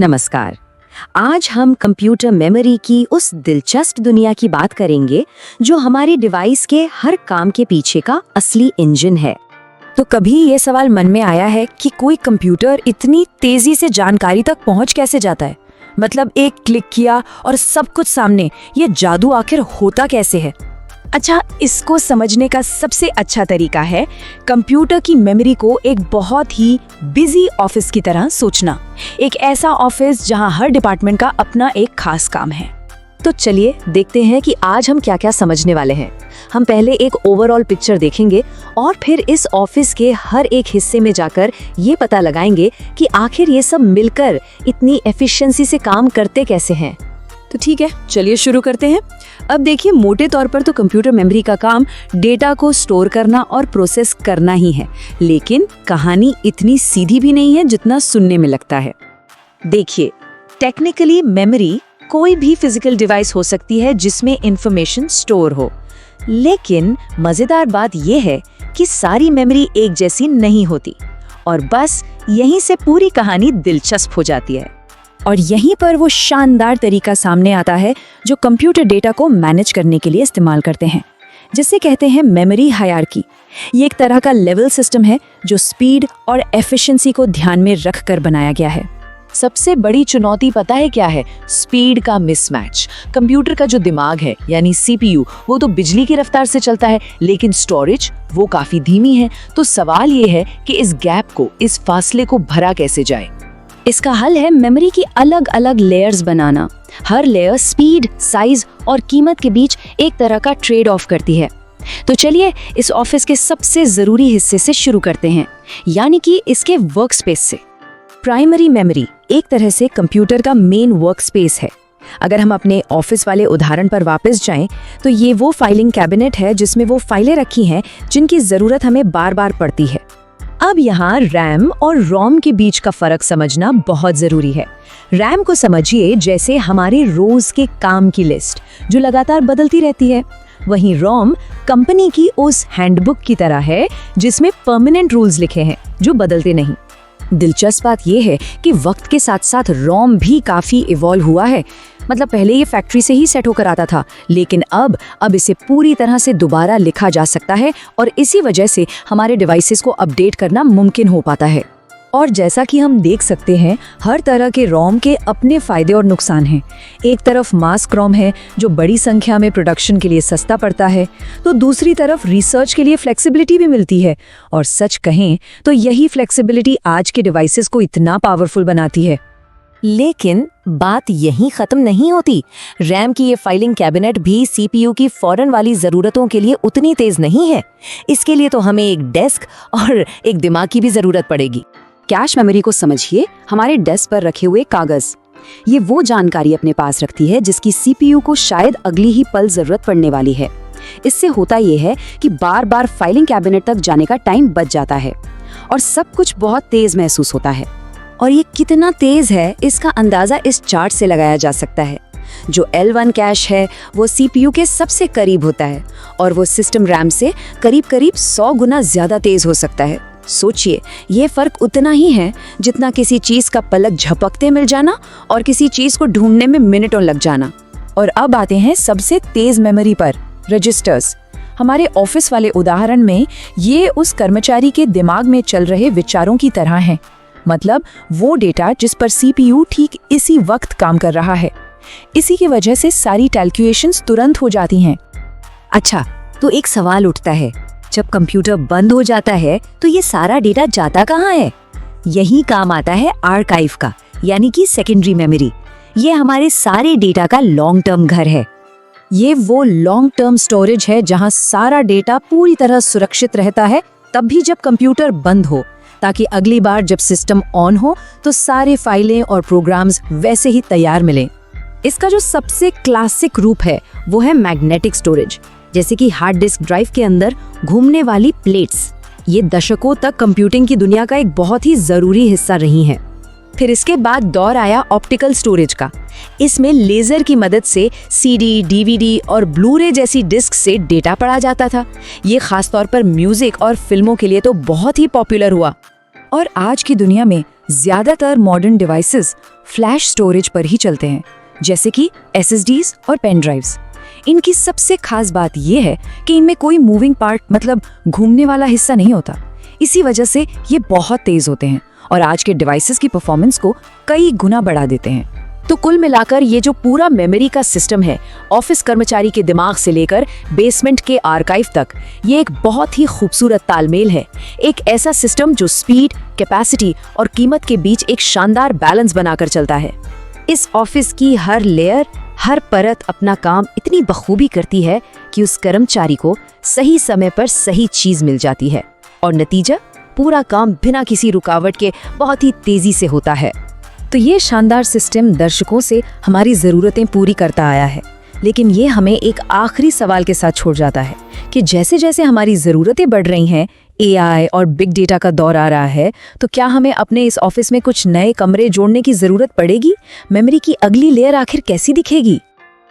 नमस्कार। आज हम कंप्यूटर मेमोरी की उस दिलचस्प दुनिया की बात करेंगे जो हमारे डिवाइस के हर काम के पीछे का असली इंजन है। तो कभी ये सवाल मन में आया है कि कोई कंप्यूटर इतनी तेजी से जानकारी तक पहुंच कैसे जाता है? मतलब एक क्लिक किया और सब कुछ सामने, ये जादू आखिर होता कैसे है? अच्छा, इसको समझने का सबसे अच्छा तरीका है कंप्यूटर की मेमोरी को एक बहुत ही बिजी ऑफिस की तरह सोचना। एक ऐसा ऑफिस जहां हर डिपार्टमेंट का अपना एक खास काम है। तो चलिए देखते हैं कि आज हम क्या क्या समझने वाले हैं। हम पहले एक ओवरऑल पिक्चर देखेंगे और फिर इस ऑफिस के हर एक हिस्से में जाकर ये पता लगाएंगे कि आखिर ये सब मिलकर इतनी एफिशिएंसी से काम करते कैसे हैं। तो ठीक है, चलिए शुरू करते हैं। अब देखिए, मोटे तौर पर तो कंप्यूटर मेमोरी का काम डेटा को स्टोर करना और प्रोसेस करना ही है, लेकिन कहानी इतनी सीधी भी नहीं है जितना सुनने में लगता है। देखिए, टेक्निकली मेमोरी कोई भी फिजिकल डिवाइस हो सकती है जिसमें इंफॉर्मेशन स्टोर हो, लेकिन मजेदार बात यह है कि सारी मेमोरी एक जैसी नहीं होती और बस यहीं से पूरी कहानी दिलचस्प हो जाती है। और यहीं पर वो शानदार तरीका सामने आता है जो कंप्यूटर डेटा को मैनेज करने के लिए इस्तेमाल करते हैं, जिसे कहते हैं मेमोरी हायरार्की। ये एक तरह का लेवल सिस्टम है जो स्पीड और एफिशिएंसी को ध्यान में रख कर बनाया गया है। सबसे बड़ी चुनौती पता है क्या है? स्पीड का मिसमैच। कंप्यूटर का जो दिमाग है यानी सीपीयू, वो तो बिजली की रफ्तार से चलता है, लेकिन स्टोरेज वो काफी धीमी है। तो सवाल ये है कि इस गैप को, इस फासले को भरा कैसे जाए। इसका हल है मेमोरी की अलग अलग लेयर्स बनाना। हर लेयर स्पीड, साइज और कीमत के बीच एक तरह का ट्रेड ऑफ करती है। तो चलिए इस ऑफिस के सबसे जरूरी हिस्से से शुरू करते हैं, यानी कि इसके वर्कस्पेस से। प्राइमरी मेमोरी एक तरह से कंप्यूटर का मेन वर्कस्पेस है। अगर हम अपने ऑफिस वाले उदाहरण पर वापस जाएं, तो ये वो फाइलिंग कैबिनेट है जिसमें वो फाइलें रखी हैं जिनकी जरूरत हमें बार बार पड़ती है। अब यहाँ रैम और रोम के बीच का फर्क समझना बहुत जरूरी है। रैम को समझिए जैसे हमारे रोज के काम की लिस्ट जो लगातार बदलती रहती है। वहीं रोम कंपनी की उस हैंडबुक की तरह है जिसमें परमानेंट रूल्स लिखे हैं जो बदलते नहीं। दिलचस्प बात यह है कि वक्त के साथ साथ रोम भी काफी इवॉल्व हुआ है। मतलब पहले ये फैक्ट्री से ही सेट होकर आता था, लेकिन अब इसे पूरी तरह से दोबारा लिखा जा सकता है और इसी वजह से हमारे डिवाइसेस को अपडेट करना मुमकिन हो पाता है। और जैसा कि हम देख सकते हैं, हर तरह के रोम के अपने फायदे और नुकसान हैं। एक तरफ मास रोम है जो बड़ी संख्या में प्रोडक्शन के लिए सस्ता पड़ता है, तो दूसरी तरफ रिसर्च के लिए फ्लेक्सिबिलिटी भी मिलती है। और सच कहें तो यही फ्लेक्सिबिलिटी आज के डिवाइसेस को इतना पावरफुल बनाती है। लेकिन बात यहीं खत्म नहीं होती। रैम की ये फाइलिंग कैबिनेट भी सीपीयू की फौरन वाली जरूरतों के लिए उतनी तेज नहीं है। इसके लिए तो हमें एक डेस्क और एक दिमाग की भी जरूरत पड़ेगी। कैश मेमोरी को समझिए, हमारे डेस्क पर रखे हुए कागज। ये वो जानकारी अपने पास रखती है जिसकी सीपीयू को शायद अगली ही पल जरूरत पड़ने वाली है। इससे होता ये है कि बार बार फाइलिंग कैबिनेट तक जाने का टाइम बच जाता है और सब कुछ बहुत तेज महसूस होता है। और ये कितना तेज है इसका अंदाजा इस चार्ट से लगाया जा सकता है। जो L1 कैश है वो सीपीयू के सबसे करीब होता है और वो सिस्टम रैम से करीब 100 गुना ज्यादा तेज हो सकता है। सोचिए, ये फर्क उतना ही है जितना किसी चीज का पलक झपकते मिल जाना और किसी चीज को ढूंढने में मिनटों लग जाना। और अब आते हैं सबसे तेज मेमोरी पर, रजिस्टर्स। हमारे ऑफिस वाले उदाहरण में ये उस कर्मचारी के दिमाग में चल रहे विचारों की तरह हैं। मतलब वो डेटा जिस पर सीपीयू ठीक इसी वक्त काम कर रहा है। इसी की वजह से सारी कैलकुलेशंस तुरंत हो जाती हैं। अच्छा, तो एक सवाल उठता है, जब कंप्यूटर बंद हो जाता है तो ये सारा डेटा जाता कहाँ है? यही काम आता है आर्काइव का, यानी कि सेकेंडरी मेमोरी। ये हमारे सारे डेटा का लॉन्ग टर्म घर है। ये वो लॉन्ग टर्म स्टोरेज है जहां सारा डेटा पूरी तरह सुरक्षित रहता है, तब भी जब कंप्यूटर बंद हो, ताकि अगली बार जब सिस्टम ऑन हो तो सारे फाइलें और प्रोग्राम्स वैसे ही तैयार मिलें। इसका जो सबसे क्लासिक रूप है वो है मैग्नेटिक स्टोरेज, जैसे कि हार्ड डिस्क ड्राइव के अंदर घूमने वाली प्लेट्स। ये दशकों तक कंप्यूटिंग की दुनिया का एक बहुत ही जरूरी हिस्सा रही हैं। फिर इसके बाद दौर आया ऑप्टिकल स्टोरेज का। इसमें लेजर की मदद से सीडी, डीवीडी और ब्लू-रे जैसी डिस्क से डेटा पढ़ा जाता था। ये खासतौर पर म्यूजिक और फिल्मों के लिए तो बहुत ही पॉपुलर हुआ। और आज की दुनिया में ज्यादातर मॉडर्न डिवाइसेस फ्लैश स्टोरेज पर ही चलते हैं, जैसे कि SSDs और पेन ड्राइव्स। इनकी सबसे खास बात यह है कि इनमें कोई मूविंग पार्ट मतलब घूमने वाला हिस्सा नहीं होता। इसी वजह से ये बहुत तेज होते हैं और आज के डिवाइसेस की परफॉर्मेंस को कई गुना बढ़ा देते हैं। तो कुल मिलाकर ये जो पूरा मेमोरी का सिस्टम है, ऑफिस कर्मचारी के दिमाग से लेकर बेसमेंट के आर्काइव तक, ये एक बहुत ही खूबसूरत तालमेल है। एक ऐसा सिस्टम जो स्पीड, कैपेसिटी और कीमत के बीच एक शानदार बैलेंस बनाकर चलता है। इस ऑफिस की हर लेयर, हर परत अपना काम इतनी बखूबी करती है कि उस कर्मचारी को सही समय पर सही चीज मिल जाती है और नतीजा, पूरा काम बिना किसी रुकावट के बहुत ही तेजी से होता है। तो ये शानदार सिस्टम दर्शकों से हमारी ज़रूरतें पूरी करता आया है, लेकिन ये हमें एक आखिरी सवाल के साथ छोड़ जाता है कि जैसे जैसे हमारी ज़रूरतें बढ़ रही हैं, AI और बिग डेटा का दौर आ रहा है, तो क्या हमें अपने इस ऑफिस में कुछ नए कमरे जोड़ने की ज़रूरत पड़ेगी? मेमोरी की अगली लेयर आखिर कैसी दिखेगी?